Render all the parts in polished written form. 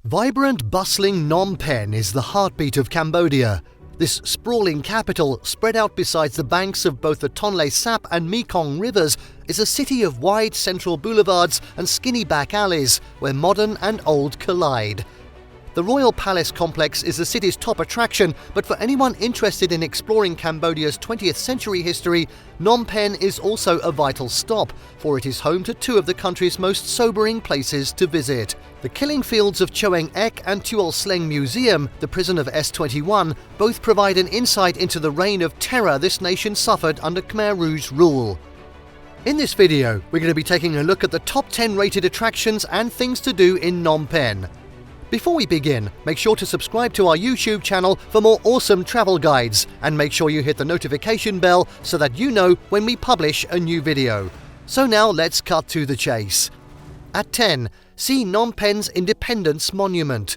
Vibrant, bustling Phnom Penh is the heartbeat of Cambodia. This sprawling capital, spread out beside the banks of both the Tonle Sap and Mekong rivers, is a city of wide central boulevards and skinny back alleys where modern and old collide. The Royal Palace complex is the city's top attraction, but for anyone interested in exploring Cambodia's 20th century history, Phnom Penh is also a vital stop, for it is home to two of the country's most sobering places to visit. The killing fields of Choeung and Tuol Sleng Museum, the prison of S21, both provide an insight into the reign of terror this nation suffered under Khmer Rouge rule. In this video, we're going to be taking a look at the top 10 rated attractions and things to do in Phnom Penh. Before we begin, make sure to subscribe to our YouTube channel for more awesome travel guides, and make sure you hit the notification bell so that you know when we publish a new video. So now let's cut to the chase. At 10, see Phnom Penh's Independence Monument.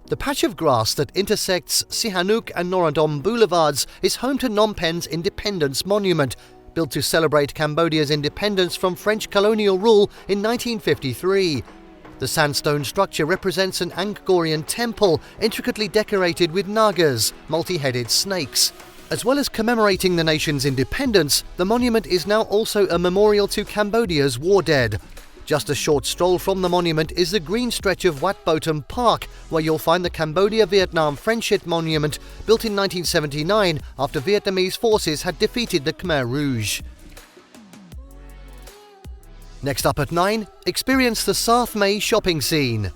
The patch of grass that intersects Sihanouk and Norodom boulevards is home to Phnom Penh's Independence Monument, built to celebrate Cambodia's independence from French colonial rule in 1953. The sandstone structure represents an Angkorian temple intricately decorated with nagas, multi-headed snakes. As well as commemorating the nation's independence, the monument is now also a memorial to Cambodia's war dead. Just a short stroll from the monument is the green stretch of Wat Phnom Park, where you'll find the Cambodia-Vietnam Friendship Monument, built in 1979 after Vietnamese forces had defeated the Khmer Rouge. Next up at 9, experience the Thmei shopping scene.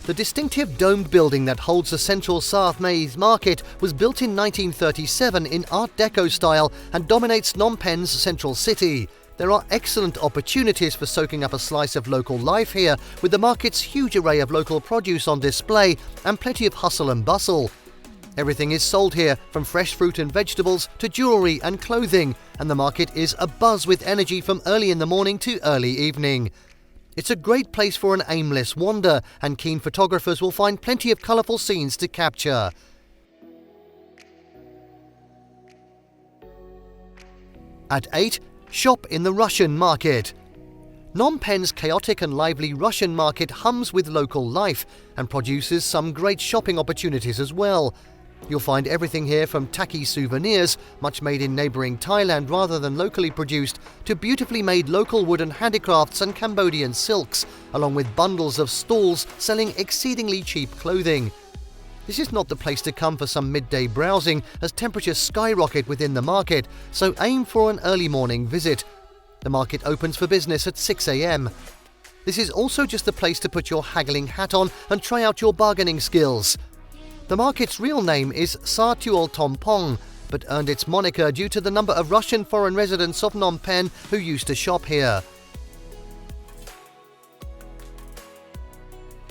The distinctive domed building that holds the central Thmei market was built in 1937 in Art Deco style and dominates Phnom Penh's central city. There are excellent opportunities for soaking up a slice of local life here, with the market's huge array of local produce on display and plenty of hustle and bustle. Everything is sold here, from fresh fruit and vegetables to jewellery and clothing, and the market is abuzz with energy from early in the morning to early evening. It's a great place for an aimless wander, and keen photographers will find plenty of colourful scenes to capture. At 8, shop in the Russian market. Phnom Penh's chaotic and lively Russian market hums with local life and produces some great shopping opportunities as well. You'll find everything here from tacky souvenirs, much made in neighbouring Thailand rather than locally produced, to beautifully made local wooden handicrafts and Cambodian silks, along with bundles of stalls selling exceedingly cheap clothing. This is not the place to come for some midday browsing, as temperatures skyrocket within the market, so aim for an early morning visit. The market opens for business at 6 a.m. This is also just the place to put your haggling hat on and try out your bargaining skills. The market's real name is Psar Tuol Tompong, but earned its moniker due to the number of Russian foreign residents of Phnom Penh who used to shop here.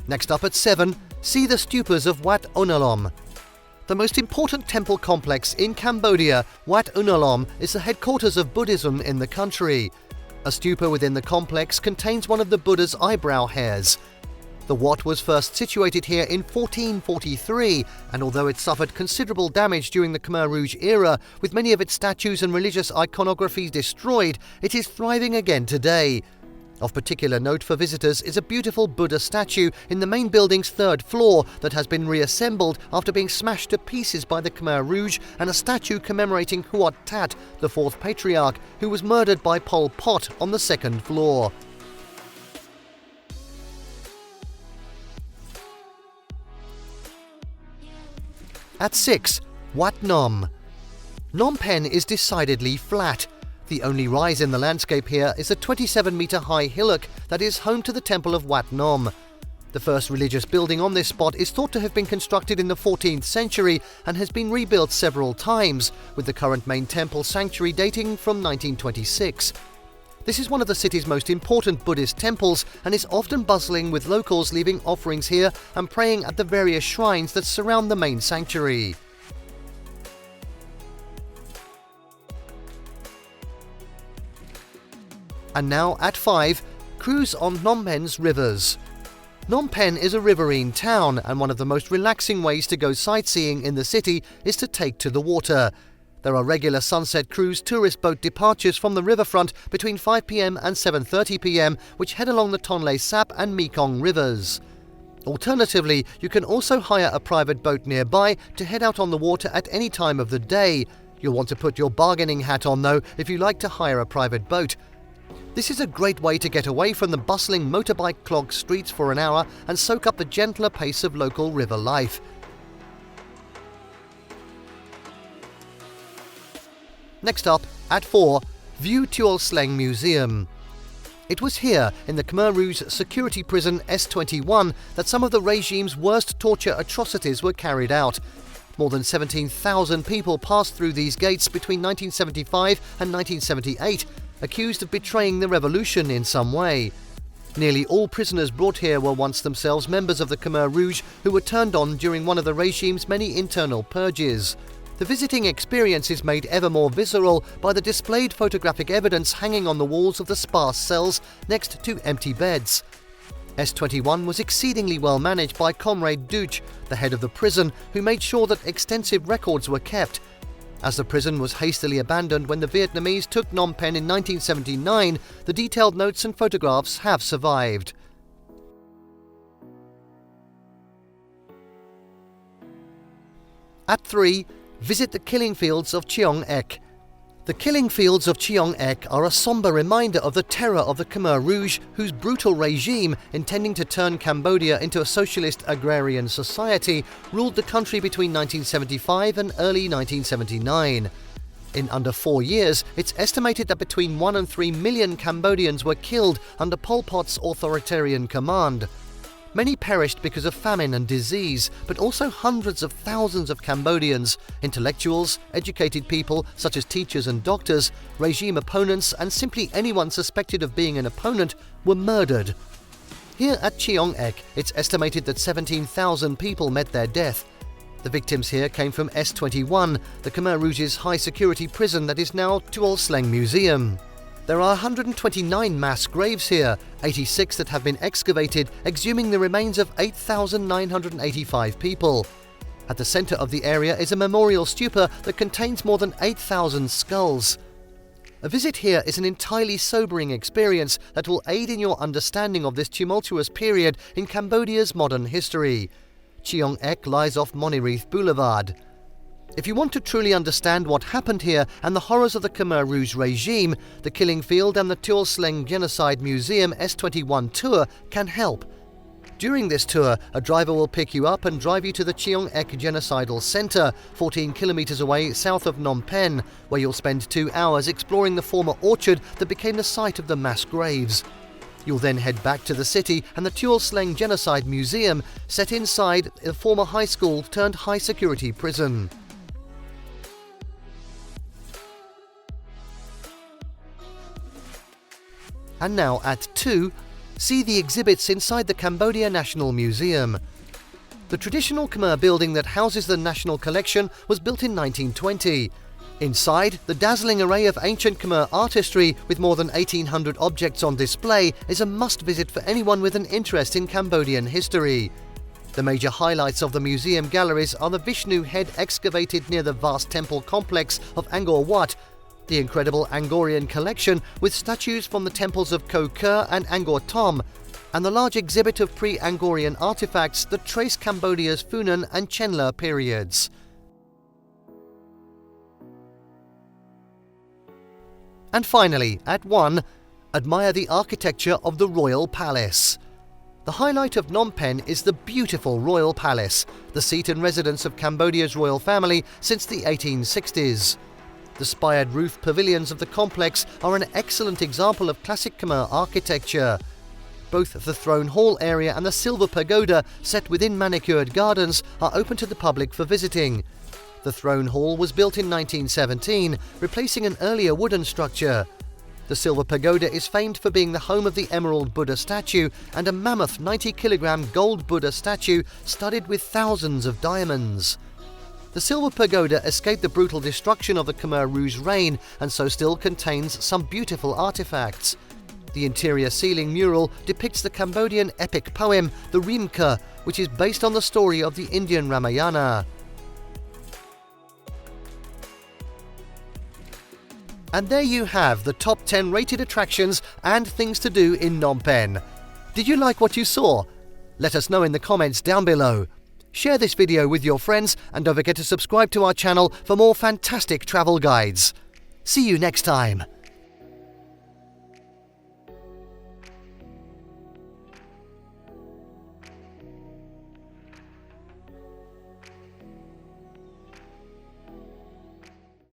Next up at 7, see the Stupas of Wat Ounalom. The most important temple complex in Cambodia, Wat Ounalom, is the headquarters of Buddhism in the country. A stupa within the complex contains one of the Buddha's eyebrow hairs. The Wat was first situated here in 1443, and although it suffered considerable damage during the Khmer Rouge era, with many of its statues and religious iconography destroyed, it is thriving again today. Of particular note for visitors is a beautiful Buddha statue in the main building's 3rd floor that has been reassembled after being smashed to pieces by the Khmer Rouge, and a statue commemorating Huat Tat, the 4th patriarch, who was murdered by Pol Pot on the 2nd floor. At 6, Wat Phnom. Phnom Penh is decidedly flat. The only rise in the landscape here is a 27-metre high hillock that is home to the temple of Wat Phnom. The first religious building on this spot is thought to have been constructed in the 14th century and has been rebuilt several times, with the current main temple sanctuary dating from 1926. This is one of the city's most important Buddhist temples and is often bustling with locals leaving offerings here and praying at the various shrines that surround the main sanctuary. And now at 5, cruise on Phnom Penh's rivers. Phnom Penh is a riverine town, and one of the most relaxing ways to go sightseeing in the city is to take to the water. There are regular sunset cruise tourist boat departures from the riverfront between 5 p.m. and 7:30 p.m, which head along the Tonle Sap and Mekong rivers. Alternatively, you can also hire a private boat nearby to head out on the water at any time of the day. You'll want to put your bargaining hat on though if you like to hire a private boat. This is a great way to get away from the bustling motorbike-clogged streets for an hour and soak up the gentler pace of local river life. Next up, at 4, view Tuol Sleng Museum. It was here, in the Khmer Rouge security prison S21, that some of the regime's worst torture atrocities were carried out. More than 17,000 people passed through these gates between 1975 and 1978, accused of betraying the revolution in some way. Nearly all prisoners brought here were once themselves members of the Khmer Rouge who were turned on during one of the regime's many internal purges. The visiting experience is made ever more visceral by the displayed photographic evidence hanging on the walls of the sparse cells next to empty beds. S21 was exceedingly well managed by Comrade Duch, the head of the prison, who made sure that extensive records were kept. As the prison was hastily abandoned when the Vietnamese took Phnom Penh in 1979, the detailed notes and photographs have survived. At 3, visit the killing fields of Choeung. The killing fields of Choeung are a sombre reminder of the terror of the Khmer Rouge, whose brutal regime, intending to turn Cambodia into a socialist agrarian society, ruled the country between 1975 and early 1979. In under 4 years, it's estimated that between 1 and 3 million Cambodians were killed under Pol Pot's authoritarian command. Many perished because of famine and disease, but also hundreds of thousands of Cambodians, intellectuals, educated people such as teachers and doctors, regime opponents, and simply anyone suspected of being an opponent, were murdered. Here at Choeung, it's estimated that 17,000 people met their death. The victims here came from S21, the Khmer Rouge's high-security prison that is now Tuol Sleng Museum. There are 129 mass graves here, 86 that have been excavated, exhuming the remains of 8,985 people. At the centre of the area is a memorial stupa that contains more than 8,000 skulls. A visit here is an entirely sobering experience that will aid in your understanding of this tumultuous period in Cambodia's modern history. Choeung lies off Monirith Boulevard. If you want to truly understand what happened here and the horrors of the Khmer Rouge regime, the Killing Field and the Tuol Sleng Genocide Museum S21 tour can help. During this tour, a driver will pick you up and drive you to the Choeung Genocidal Centre, 14 kilometres away south of Phnom Penh, where you'll spend 2 hours exploring the former orchard that became the site of the mass graves. You'll then head back to the city and the Tuol Sleng Genocide Museum, set inside a former high school turned high-security prison. And now at 2, see the exhibits inside the Cambodia National Museum. The traditional Khmer building that houses the National Collection was built in 1920. Inside, the dazzling array of ancient Khmer artistry with more than 1,800 objects on display is a must-visit for anyone with an interest in Cambodian history. The major highlights of the museum galleries are the Vishnu head excavated near the vast temple complex of Angkor Wat, the incredible Angkorian collection with statues from the temples of Koh Ker and Angkor Thom, and the large exhibit of pre-Angkorian artifacts that trace Cambodia's Funan and Chenla periods. And finally, at 1, admire the architecture of the Royal Palace. The highlight of Phnom Penh is the beautiful Royal Palace, the seat and residence of Cambodia's royal family since the 1860s. The spired roof pavilions of the complex are an excellent example of classic Khmer architecture. Both the throne hall area and the silver pagoda, set within manicured gardens, are open to the public for visiting. The throne hall was built in 1917, replacing an earlier wooden structure. The silver pagoda is famed for being the home of the Emerald Buddha statue and a mammoth 90-kilogram gold Buddha statue studded with thousands of diamonds. The silver pagoda escaped the brutal destruction of the Khmer Rouge reign and so still contains some beautiful artifacts. The interior ceiling mural depicts the Cambodian epic poem, the Rimka, which is based on the story of the Indian Ramayana. And there you have the top 10 rated attractions and things to do in Phnom Penh. Did you like what you saw? Let us know in the comments down below. Share this video with your friends and don't forget to subscribe to our channel for more fantastic travel guides. See you next time.